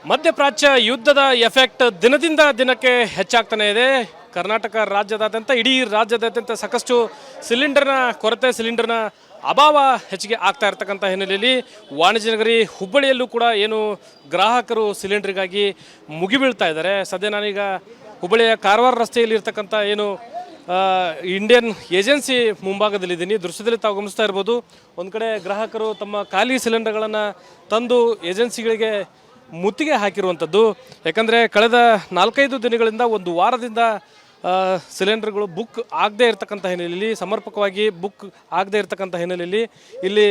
ಮಧ್ಯಪ್ರಾಚ್ಯ ಯುದ್ಧದ ಎಫೆಕ್ಟ್ ದಿನದಿಂದ ದಿನಕ್ಕೆ ಹೆಚ್ಚಾಗ್ತಾನೆ ಇದೆ. ಕರ್ನಾಟಕ ರಾಜ್ಯದಾದ್ಯಂತ ಇಡೀ ರಾಜ್ಯದಾದ್ಯಂತ ಸಾಕಷ್ಟು ಸಿಲಿಂಡರ್ನ ಕೊರತೆ, ಸಿಲಿಂಡರ್ನ ಅಭಾವ ಹೆಚ್ಚಿಗೆ ಆಗ್ತಾ ಇರ್ತಕ್ಕಂಥ ಹಿನ್ನೆಲೆಯಲ್ಲಿ ವಾಣಿಜ್ಯ ನಗರಿ ಹುಬ್ಬಳ್ಳಿಯಲ್ಲೂ ಕೂಡ ಏನು ಗ್ರಾಹಕರು ಸಿಲಿಂಡರ್ಗಾಗಿ ಮುಗಿಬೀಳ್ತಾ ಇದ್ದಾರೆ. ಸದ್ಯ ನಾನೀಗ ಹುಬ್ಬಳ್ಳಿಯ ಕಾರವಾರ ರಸ್ತೆಯಲ್ಲಿ ಇರ್ತಕ್ಕಂಥ ಏನು ಇಂಡಿಯನ್ ಏಜೆನ್ಸಿ ಮುಂಭಾಗದಲ್ಲಿದ್ದೀನಿ. ದೃಶ್ಯದಲ್ಲಿ ತಾವು ಗಮನಿಸ್ತಾ ಇರ್ಬೋದು, ಒಂದು ಕಡೆ ಗ್ರಾಹಕರು ತಮ್ಮ ಖಾಲಿ ಸಿಲಿಂಡರ್ಗಳನ್ನು ತಂದು ಏಜೆನ್ಸಿಗಳಿಗೆ ಮುತ್ತಿಗೆ ಹಾಕಿರುವಂಥದ್ದು. ಯಾಕಂದರೆ ಕಳೆದ 4-5 ದಿನಗಳಿಂದ, ಒಂದು ವಾರದಿಂದ ಸಿಲಿಂಡರ್ಗಳು ಬುಕ್ ಆಗದೇ ಇರತಕ್ಕಂಥ ಹಿನ್ನೆಲೆಯಲ್ಲಿ, ಸಮರ್ಪಕವಾಗಿ ಬುಕ್ ಆಗದೇ ಇರತಕ್ಕಂಥ ಹಿನ್ನೆಲೆಯಲ್ಲಿ ಇಲ್ಲಿ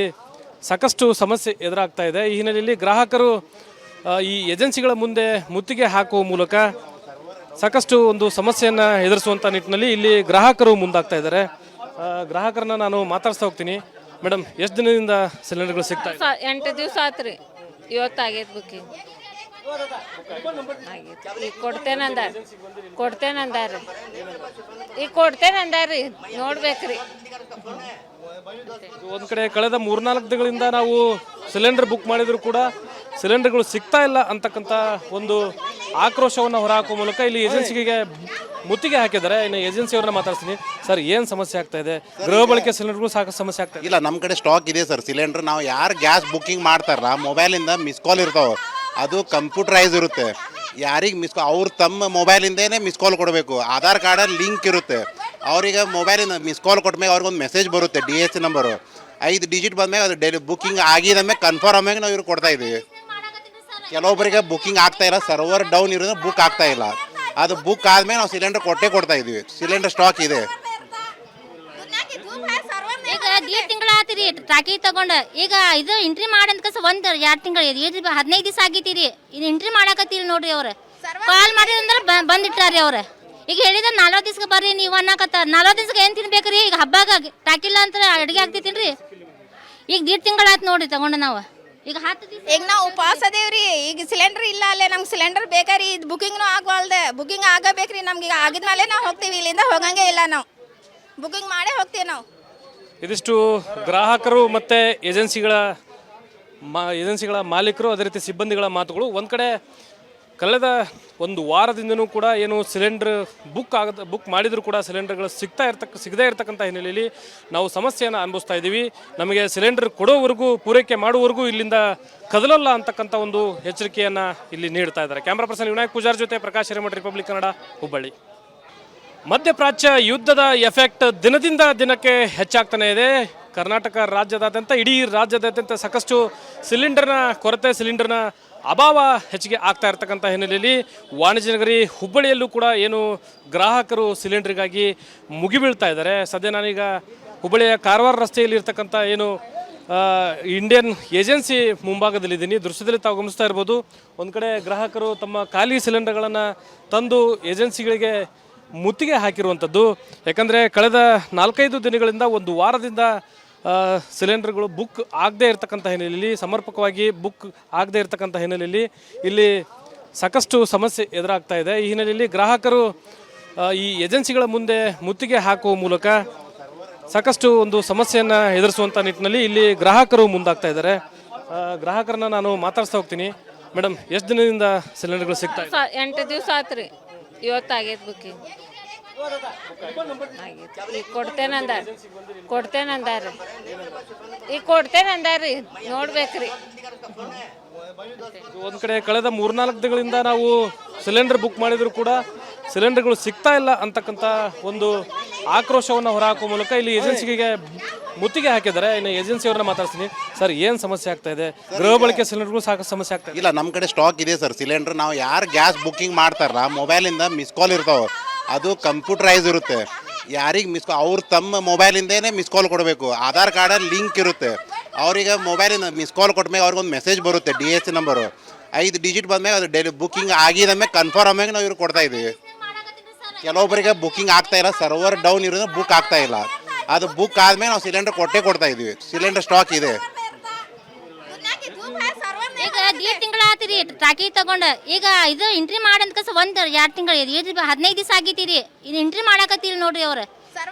ಸಾಕಷ್ಟು ಸಮಸ್ಯೆ ಎದುರಾಗ್ತಾ ಇದೆ. ಈ ಹಿನ್ನೆಲೆಯಲ್ಲಿ ಗ್ರಾಹಕರು ಈ ಏಜೆನ್ಸಿಗಳ ಮುಂದೆ ಮುತ್ತಿಗೆ ಹಾಕುವ ಮೂಲಕ ಸಾಕಷ್ಟು ಒಂದು ಸಮಸ್ಯೆಯನ್ನು ಎದುರಿಸುವಂಥ ನಿಟ್ಟಿನಲ್ಲಿ ಇಲ್ಲಿ ಗ್ರಾಹಕರು ಮುಂದಾಗ್ತಾ ಇದ್ದಾರೆ. ಗ್ರಾಹಕರನ್ನ ನಾನು ಮಾತಾಡ್ಸ್ತಾ ಹೋಗ್ತೀನಿ. ಮೇಡಮ್, ಎಷ್ಟು ದಿನದಿಂದ ಸಿಲಿಂಡರ್ಗಳು ಸಿಗ್ತಾ ಇದೆ? 8 ದಿವಸ ಆತ್ರಿ. ಇವತ್ತಾಗೈತೆ ಬುಕ್ಕಿಂಗ್ ಆಗೈತೆ. ಈಗ ಕೊಡ್ತೇನಂದಾರ್ರಿ ಈಗ ಕೊಡ್ತೇನಂದಾರ್ರಿ, ನೋಡ್ಬೇಕ್ರಿ. ಒಂದು ಕಡೆ ಕಳೆದ 3-4 ದಿನಗಳಿಂದ ನಾವು ಸಿಲಿಂಡರ್ ಬುಕ್ ಮಾಡಿದ್ರು ಕೂಡ ಸಿಲಿಂಡರ್ಗಳು ಸಿಗ್ತಾ ಇಲ್ಲ ಅಂತಕ್ಕಂಥ ಒಂದು ಆಕ್ರೋಶವನ್ನು ಹೊರಹಾಕುವ ಮೂಲಕ ಇಲ್ಲಿ ಏಜೆನ್ಸಿಗೆ ಮುತ್ತಿಗೆ ಹಾಕಿದ್ದಾರೆ. ಇನ್ನು ಏಜೆನ್ಸಿಯವ್ರನ್ನ ಮಾತಾಡ್ತೀನಿ. ಸರ್, ಏನು ಸಮಸ್ಯೆ ಆಗ್ತಾ ಇದೆ? ಗೃಹ ಬಳಕೆ ಸಿಲಿಂಡರ್ಗಳು ಸಾಕಷ್ಟು ಸಮಸ್ಯೆ ಆಗ್ತಾ ಇದೆ. ಇಲ್ಲ, ನಮ್ಮ ಕಡೆ ಸ್ಟಾಕ್ ಇದೆ ಸರ್ ಸಿಲಿಂಡರ್. ನಾವು ಯಾರು ಗ್ಯಾಸ್ ಬುಕ್ಕಿಂಗ್ ಮಾಡ್ತಾರಲ್ಲ, ಮೊಬೈಲಿಂದ ಮಿಸ್ ಕಾಲ್ ಇರ್ತಾವೆ. ಅದು ಕಂಪ್ಯೂಟರೈಸ್ ಇರುತ್ತೆ. ಯಾರಿಗೆ ಮಿಸ್ ಕಾಲ್, ಅವ್ರು ತಮ್ಮ ಮೊಬೈಲಿಂದೇ ಮಿಸ್ ಕಾಲ್ ಕೊಡಬೇಕು. ಆಧಾರ್ ಕಾರ್ಡಲ್ಲಿ ಲಿಂಕ್ ಇರುತ್ತೆ. ಅವ್ರಿಗೆ ಮೊಬೈಲಿಂದ ಮಿಸ್ ಕಾಲ್ ಕೊಟ್ಟಾಗ ಅವ್ರಿಗೊಂದು ಮೆಸೇಜ್ ಬರುತ್ತೆ, DH ನಂಬರು 5 ಡಿಜಿಟ್ ಬಂದ್ಮೇಲೆ ಅದು ಬುಕ್ಕಿಂಗ್ ಆಗಿದ್ಮೇಲೆ ಕನ್ಫರ್ಮ್ ಆಗಿ ನಾವು ಇವ್ರಿಗೆ ಕೊಡ್ತಾ ಇದ್ದೀವಿ. ಕೆಲವೊಬ್ಬರಿಗೆ ಬುಕ್ಕಿಂಗ್ ಆಗ್ತಾ ಇಲ್ಲ, ಸರ್ವರ್ ಡೌನ್ ಇರೋದ್ರೆ ಬುಕ್ ಆಗ್ತಾ ಇಲ್ಲ. ಅದು ಬುಕ್ ಆದ್ಮೇಲೆ ನಾವು ಸಿಲಿಂಡರ್ ಕೊಡ್ತಾ ಇದೀವಿ. ಸಿಲಿಂಡರ್ ಸ್ಟಾಕ್ ಇದೆ. ಈಗ 2 ತಿಂಗಳ ಆತಿರಿ ಟಾಕಿ ತಗೊಂಡ. ಈಗ ಇದು ಎಂಟ್ರಿ ಮಾಡಂತ 1-2 ತಿಂಗಳು 15 ದಿವಸ ಆಗಿತ್ತೀರಿ. ಇದು ಎಂಟ್ರಿ ಮಾಡಾಕತ್ತೀರಿ ನೋಡ್ರಿ. ಅವ್ರ ಕಾಲ್ ಮಾಡಿದ್ರೆ ಬಂದಿಟ್ಟಾರಿ. ಅವ್ರ ಈಗ ಹೇಳಿದ್ರೆ 40 ದಿವ್ಸಕ್ಕೆ ಬರ್ರಿ ನೀವು ಅನ್ನಕತ್ತ. 40 ದಿವ್ಸಕ್ಕೆ ಏನು ತಿನ್ಬೇಕ್ರಿ? ಈಗ ಹಬ್ಬಾಗ ಟಾಕಿಲ್ಲ ಅಂತ ಅಡುಗೆ ಆಗ್ತೈತಿಲ್ರಿ. ಈಗ 2 ತಿಂಗಳಾಯ್ತು ನೋಡ್ರಿ ತಗೊಂಡು ನಾವು. ಈಗ 10 ದಿವಸ ಈಗ ನಾವು ಉಪವಾಸ ಅದೇವ್ರಿ. ಈಗ ಸಿಲಿಂಡರ್ ಇಲ್ಲ, ಅಲ್ಲೇ ನಮ್ಗೆ ಸಿಲಿಂಡರ್ ಬೇಕಾರಿ. ಇದು ಬುಕಿಂಗ್ನು ಆಗವಲ್ದೆ. ಬುಕಿಂಗ್ ಆಗಬೇಕ್ರಿ ನಮ್ಗೆ. ಈಗ ಆಗಿದ್ಮೇಲೆ ನಾವು ಹೋಗ್ತೀವಿ, ಇಲ್ಲಿಂದ ಹೋಗಂಗೆ ಇಲ್ಲ. ನಾವು ಬುಕಿಂಗ್ ಮಾಡೇ ಹೋಗ್ತೀವಿ ನಾವು. ಇದಿಷ್ಟು ಗ್ರಾಹಕರು ಮತ್ತು ಏಜೆನ್ಸಿಗಳ ಮಾಲೀಕರು, ಅದೇ ರೀತಿ ಸಿಬ್ಬಂದಿಗಳ ಮಾತುಗಳು. ಒಂದು ಕಡೆ ಕಳೆದ ಒಂದು ವಾರದಿಂದನೂ ಕೂಡ ಏನು ಸಿಲಿಂಡರ್ ಬುಕ್ ಮಾಡಿದರೂ ಕೂಡ ಸಿಲಿಂಡರ್ಗಳು ಸಿಗದೇ ಇರತಕ್ಕಂಥ ಹಿನ್ನೆಲೆಯಲ್ಲಿ ನಾವು ಸಮಸ್ಯೆಯನ್ನು ಅನುಭವಿಸ್ತಾ ಇದ್ದೀವಿ. ನಮಗೆ ಸಿಲಿಂಡರ್ ಕೊಡೋವರೆಗೂ, ಪೂರೈಕೆ ಮಾಡುವವರೆಗೂ ಇಲ್ಲಿಂದ ಕದಲಲ್ಲ ಅಂತಕ್ಕಂಥ ಒಂದು ಎಚ್ಚರಿಕೆಯನ್ನು ಇಲ್ಲಿ ನೀಡ್ತಾ ಇದ್ದಾರೆ. ಕ್ಯಾಮ್ರಾ ಪರ್ಸನ್ ವಿನಾಯಕ್ ಪೂಜಾರ್ ಜೊತೆ ಪ್ರಕಾಶ್ ಹಿರೇಮಠ, ರಿಪಬ್ಲಿಕ್ ಕನ್ನಡ, ಹುಬ್ಬಳ್ಳಿ. ಮಧ್ಯಪ್ರಾಚ್ಯ ಯುದ್ಧದ ಎಫೆಕ್ಟ್ ದಿನದಿಂದ ದಿನಕ್ಕೆ ಹೆಚ್ಚಾಗ್ತಾನೆ ಇದೆ. ಕರ್ನಾಟಕ ರಾಜ್ಯದಾದ್ಯಂತ ಇಡೀ ರಾಜ್ಯದಾದ್ಯಂತ ಸಾಕಷ್ಟು ಸಿಲಿಂಡರ್ನ ಕೊರತೆ, ಸಿಲಿಂಡರ್ನ ಅಭಾವ ಹೆಚ್ಚಿಗೆ ಆಗ್ತಾ ಇರ್ತಕ್ಕಂಥ ಹಿನ್ನೆಲೆಯಲ್ಲಿ ವಾಣಿಜ್ಯ ನಗರಿ ಹುಬ್ಬಳ್ಳಿಯಲ್ಲೂ ಕೂಡ ಏನು ಗ್ರಾಹಕರು ಸಿಲಿಂಡರ್ಗಾಗಿ ಮುಗಿಬೀಳ್ತಾ ಇದ್ದಾರೆ. ಸದ್ಯ ನಾನೀಗ ಹುಬ್ಬಳ್ಳಿಯ ಕಾರವಾರ ರಸ್ತೆಯಲ್ಲಿ ಇರ್ತಕ್ಕಂಥ ಏನು ಇಂಡಿಯನ್ ಏಜೆನ್ಸಿ ಮುಂಭಾಗದಲ್ಲಿದ್ದೀನಿ. ದೃಶ್ಯದಲ್ಲಿ ತಾವು ಗಮನಿಸ್ತಾ ಇರ್ಬೋದು, ಒಂದು ಕಡೆ ಗ್ರಾಹಕರು ತಮ್ಮ ಖಾಲಿ ಸಿಲಿಂಡರ್ಗಳನ್ನು ತಂದು ಏಜೆನ್ಸಿಗಳಿಗೆ ಮುತ್ತಿಗೆ ಹಾಕಿರುವಂಥದ್ದು. ಯಾಕಂದರೆ ಕಳೆದ 4-5 ದಿನಗಳಿಂದ, ಒಂದು ವಾರದಿಂದ ಸಿಲಿಂಡರ್ಗಳು ಬುಕ್ ಆಗದೇ ಇರತಕ್ಕಂಥ ಹಿನ್ನೆಲೆಯಲ್ಲಿ, ಸಮರ್ಪಕವಾಗಿ ಬುಕ್ ಆಗದೇ ಇರತಕ್ಕಂಥ ಹಿನ್ನೆಲೆಯಲ್ಲಿ ಇಲ್ಲಿ ಸಾಕಷ್ಟು ಸಮಸ್ಯೆ ಎದುರಾಗ್ತಾ ಇದೆ. ಈ ಹಿನ್ನೆಲೆಯಲ್ಲಿ ಗ್ರಾಹಕರು ಈ ಏಜೆನ್ಸಿಗಳ ಮುಂದೆ ಮುತ್ತಿಗೆ ಹಾಕುವ ಮೂಲಕ ಸಾಕಷ್ಟು ಒಂದು ಸಮಸ್ಯೆಯನ್ನು ಎದುರಿಸುವಂಥ ನಿಟ್ಟಿನಲ್ಲಿ ಇಲ್ಲಿ ಗ್ರಾಹಕರು ಮುಂದಾಗ್ತಾ ಇದ್ದಾರೆ. ಗ್ರಾಹಕರನ್ನ ನಾನು ಮಾತಾಡ್ಸ್ತಾ ಹೋಗ್ತೀನಿ. ಮೇಡಮ್, ಎಷ್ಟು ದಿನದಿಂದ ಸಿಲಿಂಡರ್ಗಳು ಸಿಗ್ತಾ ಇದೆ? 8 ದಿವಸ ಆತ್ರಿ. ಇವತ್ತಾಗೈತೆ ಬುಕ್ಕಿಂಗ್ ಆಗೈತೆ. ಈಗ ಕೊಡ್ತೇನಂದಾರ್ರಿ ಈಗ ಕೊಡ್ತೇನಂದಾರ್ರಿ, ನೋಡ್ಬೇಕ್ರಿ. ಒಂದು ಕಡೆ ಕಳೆದ 3-4 ದಿನಗಳಿಂದ ನಾವು ಸಿಲಿಂಡರ್ ಬುಕ್ ಮಾಡಿದ್ರು ಕೂಡ ಸಿಲಿಂಡರ್ಗಳು ಸಿಗ್ತಾ ಇಲ್ಲ ಅಂತಕ್ಕಂಥ ಒಂದು ಆಕ್ರೋಶವನ್ನು ಹೊರಹಾಕುವ ಮೂಲಕ ಇಲ್ಲಿ ಏಜೆನ್ಸಿಗೆ ಮುತ್ತಿಗೆ ಹಾಕಿದ್ದಾರೆ. ಇನ್ನು ಏಜೆನ್ಸಿಯವ್ರನ್ನ ಮಾತಾಡ್ತೀನಿ. ಸರ್, ಏನು ಸಮಸ್ಯೆ ಆಗ್ತಾ ಇದೆ? ಗೃಹ ಬಳಕೆ ಸಿಲಿಂಡರ್ಗಳು ಸಾಕಷ್ಟು ಸಮಸ್ಯೆ ಆಗ್ತಾ ಇದೆ. ಇಲ್ಲ, ನಮ್ಮ ಕಡೆ ಸ್ಟಾಕ್ ಇದೆ ಸರ್ ಸಿಲಿಂಡರ್. ನಾವು ಯಾರು ಗ್ಯಾಸ್ ಬುಕ್ಕಿಂಗ್ ಮಾಡ್ತಾರಲ್ಲ, ಮೊಬೈಲಿಂದ ಮಿಸ್ ಕಾಲ್ ಇರ್ತಾವೆ. ಅದು ಕಂಪ್ಯೂಟರೈಸ್ ಇರುತ್ತೆ. ಯಾರಿಗೆ ಮಿಸ್ ಕಾಲ್, ಅವ್ರು ತಮ್ಮ ಮೊಬೈಲಿಂದೇ ಮಿಸ್ ಕಾಲ್ ಕೊಡಬೇಕು. ಆಧಾರ್ ಕಾರ್ಡಲ್ಲಿ ಲಿಂಕ್ ಇರುತ್ತೆ. ಅವರಿಗೆ ಮೊಬೈಲಿಂದ ಮಿಸ್ ಕಾಲ್ ಕೊಟ್ಟಾಗ ಅವ್ರಿಗೊಂದು ಮೆಸೇಜ್ ಬರುತ್ತೆ, DH ನಂಬರು 5 ಡಿಜಿಟ್ ಬಂದ್ಮೇಲೆ ಅದು ಬುಕ್ಕಿಂಗ್ ಆಗಿದ್ಮೇಲೆ ಕನ್ಫರ್ಮ್ ಆಗಿ ನಾವು ಇವ್ರಿಗೆ ಕೊಡ್ತಾ ಇದ್ದೀವಿ. ಕೆಲವೊಬ್ಬರಿಗೆ ಬುಕ್ಕಿಂಗ್ ಆಗ್ತಾ ಇಲ್ಲ, ಸರ್ವರ್ ಡೌನ್ ಇರೋದ್ರೆ ಬುಕ್ ಆಗ್ತಾ ಇಲ್ಲ. ಅದು ಬುಕ್ ಆದ್ಮೇಲೆ ನಾವು ಸಿಲಿಂಡರ್ ಕೊಡ್ತಾ ಇದ್ದೀವಿ. ಸಿಲಿಂಡರ್ ಸ್ಟಾಕ್ ಇದೆ. ಈಗ 2 ತಿಂಗಳ ಆತಿರಿ ಟಾಕಿ ತಗೊಂಡ. ಈಗ ಇದು ಎಂಟ್ರಿ ಮಾಡಂತ 1-2 ತಿಂಗಳು 15 ದಿವಸ ಆಗಿತ್ತೀರಿ. ಇದು ಎಂಟ್ರಿ ಮಾಡಾಕತ್ತೀರಿ ನೋಡ್ರಿ. ಅವ್ರ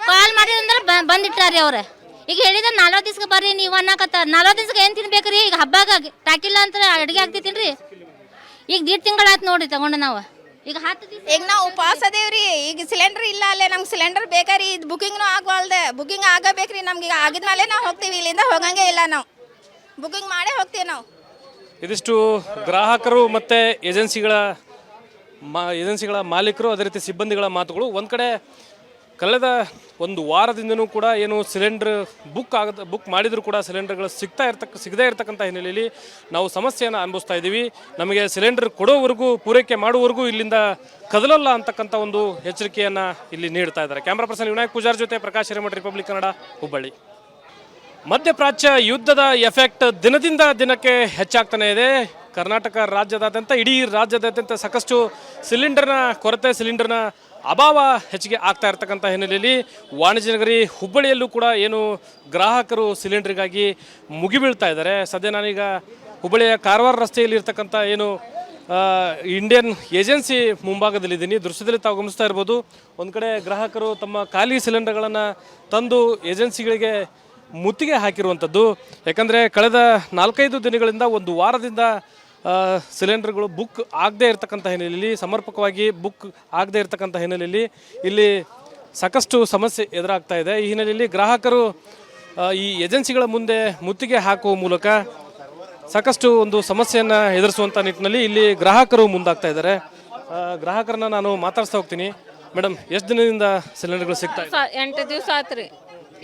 ಕಾಲ್ ಮಾಡಿದ್ರೆ ಬಂದಿಟ್ಟಾರಿ. ಅವ್ರ ಈಗ ಹೇಳಿದ್ರೆ 40 ದಿವ್ಸಕ್ಕೆ ಬರ್ರಿ ನೀವು ಅನ್ನಕತ್ತ. 40 ದಿವ್ಸಕ್ಕೆ ಏನು ತಿನ್ಬೇಕ್ರಿ? ಈಗ ಹಬ್ಬಾಗ ಟಾಕಿಲ್ಲ ಅಂತ ಅಡುಗೆ ಆಗ್ತೈತಿಲ್ರಿ. ಈಗ 1.5 ತಿಂಗಳಾಯ್ತು ನೋಡ್ರಿ ತಗೊಂಡು ನಾವು ಈಗ 10 ದಿವಸ ಈಗ ನಾವು ಉಪವಾಸ ಅದೇವ್ರಿ ಈಗ ಸಿಲಿಂಡರ್ ಇಲ್ಲ ಅಲ್ಲೇ ನಮ್ಗೆ ಸಿಲಿಂಡರ್ ಬೇಕಾರಿ ಇದು ಬುಕಿಂಗ್ನು ಆಗವಲ್ದೆ ಬುಕಿಂಗ್ ಆಗಬೇಕ್ರಿ ನಮ್ಗೆ ಈಗ ಆಗಿದ್ಮೇಲೆ ನಾವು ಹೋಗ್ತೀವಿ ಇಲ್ಲಿಂದ ಹೋಗಂಗೆ ಇಲ್ಲ ನಾವು ಬುಕಿಂಗ್ ಮಾಡೇ ಹೋಗ್ತೀವಿ ನಾವು ಇದಿಷ್ಟು ಗ್ರಾಹಕರು ಮತ್ತು ಏಜೆನ್ಸಿಗಳ ಮಾಲೀಕರು ಅದೇ ರೀತಿ ಸಿಬ್ಬಂದಿಗಳ ಮಾತುಗಳು. ಒಂದು ಕಡೆ ಕಳೆದ ಒಂದು ವಾರದಿಂದನೂ ಕೂಡ ಏನು ಸಿಲಿಂಡ್ರ್ ಬುಕ್ ಮಾಡಿದರೂ ಕೂಡ ಸಿಲಿಂಡರ್ಗಳು ಸಿಗದೇ ಇರತಕ್ಕಂಥ ಹಿನ್ನೆಲೆಯಲ್ಲಿ ನಾವು ಸಮಸ್ಯೆಯನ್ನು ಅನುಭವಿಸ್ತಾ ಇದ್ದೀವಿ. ನಮಗೆ ಸಿಲಿಂಡರ್ ಕೊಡೋವರೆಗೂ ಪೂರೈಕೆ ಮಾಡುವವರೆಗೂ ಇಲ್ಲಿಂದ ಕದಲಲ್ಲ ಅಂತಕ್ಕಂಥ ಒಂದು ಎಚ್ಚರಿಕೆಯನ್ನು ಇಲ್ಲಿ ನೀಡ್ತಾ ಇದ್ದಾರೆ. ಕ್ಯಾಮ್ರಾ ಪರ್ಸನ್ ವಿನಾಯಕ್ ಪೂಜಾರ್ ಜೊತೆ ಪ್ರಕಾಶ್ ಹಿರೇಮಠ, ರಿಪಬ್ಲಿಕ್ ಕನ್ನಡ, ಹುಬ್ಬಳ್ಳಿ. ಮಧ್ಯಪ್ರಾಚ್ಯ ಯುದ್ಧದ ಎಫೆಕ್ಟ್ ದಿನದಿಂದ ದಿನಕ್ಕೆ ಹೆಚ್ಚಾಗ್ತಾನೆ ಇದೆ. ಕರ್ನಾಟಕ ರಾಜ್ಯದಾದ್ಯಂತ ಇಡೀ ರಾಜ್ಯದಾದ್ಯಂತ ಸಾಕಷ್ಟು ಸಿಲಿಂಡರ್ನ ಕೊರತೆ, ಸಿಲಿಂಡರ್ನ ಅಭಾವ ಹೆಚ್ಚಿಗೆ ಆಗ್ತಾ ಇರ್ತಕ್ಕಂಥ ಹಿನ್ನೆಲೆಯಲ್ಲಿ ವಾಣಿಜ್ಯ ನಗರಿ ಹುಬ್ಬಳ್ಳಿಯಲ್ಲೂ ಕೂಡ ಏನು ಗ್ರಾಹಕರು ಸಿಲಿಂಡರ್ಗಾಗಿ ಮುಗಿಬೀಳ್ತಾ ಇದ್ದಾರೆ. ಸದ್ಯ ನಾನೀಗ ಹುಬ್ಬಳ್ಳಿಯ ಕಾರವಾರ ರಸ್ತೆಯಲ್ಲಿ ಇರ್ತಕ್ಕಂಥ ಏನು ಇಂಡಿಯನ್ ಏಜೆನ್ಸಿ ಮುಂಭಾಗದಲ್ಲಿದ್ದೀನಿ. ದೃಶ್ಯದಲ್ಲಿ ತಾವು ಗಮನಿಸ್ತಾ ಇರ್ಬೋದು, ಒಂದು ಕಡೆ ಗ್ರಾಹಕರು ತಮ್ಮ ಖಾಲಿ ಸಿಲಿಂಡರ್ಗಳನ್ನು ತಂದು ಏಜೆನ್ಸಿಗಳಿಗೆ ಮುತ್ತಿಗೆ ಹಾಕಿರುವಂಥದ್ದು. ಯಾಕಂದರೆ ಕಳೆದ 4-5 ದಿನಗಳಿಂದ ಒಂದು ವಾರದಿಂದ ಸಿಲಿಂಡರ್ಗಳು ಬುಕ್ ಆಗದೇ ಇರತಕ್ಕಂಥ ಹಿನ್ನೆಲೆಯಲ್ಲಿ, ಸಮರ್ಪಕವಾಗಿ ಬುಕ್ ಆಗದೇ ಇರತಕ್ಕಂಥ ಹಿನ್ನೆಲೆಯಲ್ಲಿ ಇಲ್ಲಿ ಸಾಕಷ್ಟು ಸಮಸ್ಯೆ ಎದುರಾಗ್ತಾ ಇದೆ. ಈ ಹಿನ್ನೆಲೆಯಲ್ಲಿ ಗ್ರಾಹಕರು ಈ ಏಜೆನ್ಸಿಗಳ ಮುಂದೆ ಮುತ್ತಿಗೆ ಹಾಕುವ ಮೂಲಕ ಸಾಕಷ್ಟು ಒಂದು ಸಮಸ್ಯೆಯನ್ನು ಎದುರಿಸುವಂಥ ನಿಟ್ಟಿನಲ್ಲಿ ಇಲ್ಲಿ ಗ್ರಾಹಕರು ಮುಂದಾಗ್ತಾ ಇದ್ದಾರೆ. ಗ್ರಾಹಕರನ್ನ ನಾನು ಮಾತಾಡ್ಸ್ತಾ ಹೋಗ್ತೀನಿ. ಮೇಡಮ್, ಎಷ್ಟು ದಿನದಿಂದ ಸಿಲಿಂಡರ್ಗಳು ಸಿಗ್ತಾ ಇದೆ? 8 ದಿವಸ ಆತ್ರಿ.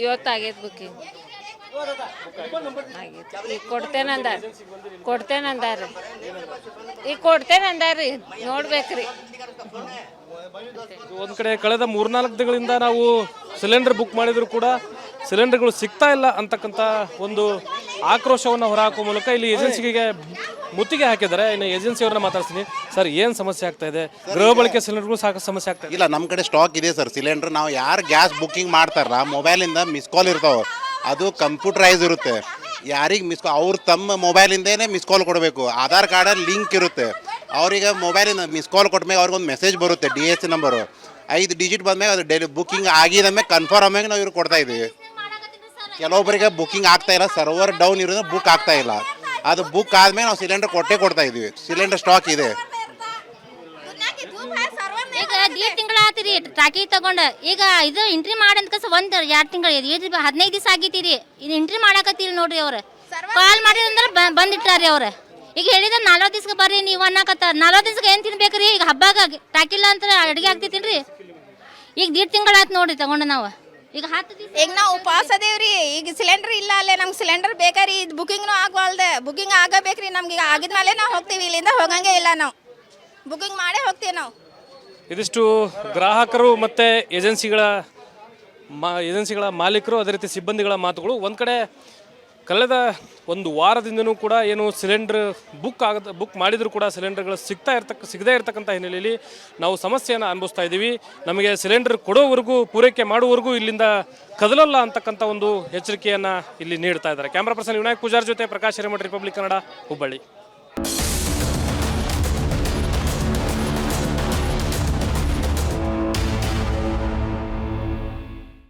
ಇವತ್ತಾಗೈತೆ ಬುಕ್ಕಿಂಗ್ ಆಗೈತೆ. ಈಗ ಕೊಡ್ತೇನಂದಾರ್ರಿ ನೋಡ್ಬೇಕ್ರಿ. ಒಂದು ಕಡೆ ಕಳೆದ 3-4 ದಿನಗಳಿಂದ ನಾವು ಸಿಲಿಂಡರ್ ಬುಕ್ ಮಾಡಿದ್ರು ಕೂಡ ಸಿಲಿಂಡರ್ಗಳು ಸಿಗ್ತಾ ಇಲ್ಲ ಅಂತಕ್ಕಂಥ ಒಂದು ಆಕ್ರೋಶವನ್ನು ಹೊರಹಾಕುವ ಮೂಲಕ ಇಲ್ಲಿ ಏಜೆನ್ಸಿಗೆ ಮುತ್ತಿಗೆ ಹಾಕಿದ್ದಾರೆ. ಇನ್ನು ಏಜೆನ್ಸಿಯವ್ರನ್ನ ಮಾತಾಡ್ತೀನಿ. ಸರ್, ಏನು ಸಮಸ್ಯೆ ಆಗ್ತಾ ಇದೆ? ಗೃಹ ಬಳಕೆ ಸಿಲಿಂಡರ್ಗಳು ಸಾಕಷ್ಟು ಸಮಸ್ಯೆ ಆಗ್ತಾ ಇದೆ. ಇಲ್ಲ, ನಮ್ಮ ಕಡೆ ಸ್ಟಾಕ್ ಇದೆ ಸರ್ ಸಿಲಿಂಡರ್. ನಾವು ಯಾರು ಗ್ಯಾಸ್ ಬುಕ್ಕಿಂಗ್ ಮಾಡ್ತಾರಲ್ಲ ಮೊಬೈಲಿಂದ ಮಿಸ್ ಕಾಲ್ ಇರ್ತಾವೆ, ಅದು ಕಂಪ್ಯೂಟರೈಸ್ ಇರುತ್ತೆ. ಯಾರಿಗೆ ಅವ್ರು ತಮ್ಮ ಮೊಬೈಲಿಂದೇ ಮಿಸ್ ಕಾಲ್ ಕೊಡಬೇಕು. ಆಧಾರ್ ಕಾರ್ಡಲ್ಲಿ ಲಿಂಕ್ ಇರುತ್ತೆ. ಅವರಿಗೆ ಮೊಬೈಲಿಂದ ಮಿಸ್ ಕಾಲ್ ಕೊಟ್ಮೇಲೆ ಅವ್ರಿಗೊಂದು ಮೆಸೇಜ್ ಬರುತ್ತೆ, DH ನಂಬರು 5 ಡಿಜಿಟ್ ಬಂದ್ಮೇಲೆ ಅದು ಡೈಲಿ ಬುಕ್ಕಿಂಗ್ ಆಗಿದ ಕನ್ಫರ್ಮ್ ಆಮ್ಯಾಗ ನಾವು ಇವ್ರಿಗೆ ಕೊಡ್ತಾ ಇದ್ದೀವಿ. ಕೆಲವೊಬ್ಬರಿಗೆ ಬುಕ್ಕಿಂಗ್ ಆಗ್ತಾ ಇಲ್ಲ, ಸರ್ವರ್ ಡೌನ್ ಇರೋದು ಬುಕ್ ಆಗ್ತಾ ಇಲ್ಲ. ಅದು ಬುಕ್ ಆದ್ಮೇಲೆ ನಾವು ಸಿಲಿಂಡರ್ ಕೊಡ್ತಾ ಇದೀವಿ. ಸಿಲಿಂಡರ್ ಸ್ಟಾಕ್ ಇದೆ. ಈಗ 1.5 ತಿಂಗಳಾತ್ರಿ ಟಾಕಿ ತಗೊಂಡು ಈಗ ಇದು ಎಂಟ್ರಿ ಮಾಡಂತ 1-2 ತಿಂಗಳು 15 ದಿವಸ ಆಗೈತಿರಿ. ಇದು ಎಂಟ್ರಿ ಮಾಡಾಕತ್ತೀರಿ ನೋಡ್ರಿ. ಅವ್ರು ಕಾಲ್ ಮಾಡಿದ್ರೆ ಬಂದಿಟ್ಟಾರಿ. ಅವ್ರು ಈಗ ಹೇಳಿದ್ರೆ 40 ದಿವ್ಸಕ್ಕೆ ಬರ್ರಿ ನೀವು ಅನ್ನಕತ್ತಾರ. 40 ದಿವ್ಸಕ್ಕೆ ಏನು ತಿನ್ಬೇಕ್ರಿ? ಈಗ ಹಬ್ಬಾಗ ಟಾಕಿಲ್ಲ ಅಂತ ಅಡುಗೆ ಆಗ್ತೈತಿಲ್ರಿ. ಈಗ 1.5 ತಿಂಗಳಾಯ್ತು ನೋಡ್ರಿ ತಗೊಂಡು ನಾವು ಈಗ 10 ದಿವಸ. ಈಗ ನಾವು ಉಪವಾಸ ಅದೇವ್ರಿ ಈಗ ಸಿಲಿಂಡರ್ ಇಲ್ಲ ಅಲ್ಲೇ ನಮ್ಗೆ ಸಿಲಿಂಡರ್ ಬೇಕಾರಿ ಇದು ಬುಕಿಂಗ್ನು ಆಗವಲ್ದೆ ಬುಕಿಂಗ್ ಆಗಬೇಕ್ರಿ ನಮ್ಗೆ ಈಗ ಆಗಿದ್ಮೇಲೆ ನಾವು ಹೋಗ್ತೀವಿ ಇಲ್ಲಿಂದ ಹೋಗಂಗೆ ಇಲ್ಲ ನಾವು ಬುಕಿಂಗ್ ಮಾಡೇ ಹೋಗ್ತೀವಿ ನಾವು. ಇದಿಷ್ಟು ಗ್ರಾಹಕರು ಮತ್ತು ಏಜೆನ್ಸಿಗಳ ಮಾಲೀಕರು ಅದೇ ರೀತಿ ಸಿಬ್ಬಂದಿಗಳ ಮಾತುಗಳು. ಒಂದು ಕಡೆ ಕಳೆದ ಒಂದು ವಾರದಿಂದನೂ ಕೂಡ ಏನು ಸಿಲಿಂಡರ್ ಬುಕ್ ಮಾಡಿದರೂ ಕೂಡ ಸಿಲಿಂಡರ್ಗಳು ಸಿಗದೇ ಇರತಕ್ಕಂಥ ಹಿನ್ನೆಲೆಯಲ್ಲಿ ನಾವು ಸಮಸ್ಯೆಯನ್ನು ಅನುಭವಿಸ್ತಾ ಇದ್ದೀವಿ. ನಮಗೆ ಸಿಲಿಂಡರ್ ಕೊಡೋವರೆಗೂ ಪೂರೈಕೆ ಮಾಡುವವರೆಗೂ ಇಲ್ಲಿಂದ ಕದಲಲ್ಲ ಅಂತಕ್ಕಂಥ ಒಂದು ಎಚ್ಚರಿಕೆಯನ್ನು ಇಲ್ಲಿ ನೀಡ್ತಾ ಇದ್ದಾರೆ. ಕ್ಯಾಮ್ರಾ ಪರ್ಸನ್ ವಿನಾಯಕ್ ಪೂಜಾರ್ ಜೊತೆ ಪ್ರಕಾಶ್ ಹಿರೇಮಠ, ರಿಪಬ್ಲಿಕ್ ಕನ್ನಡ, ಹುಬ್ಬಳ್ಳಿ.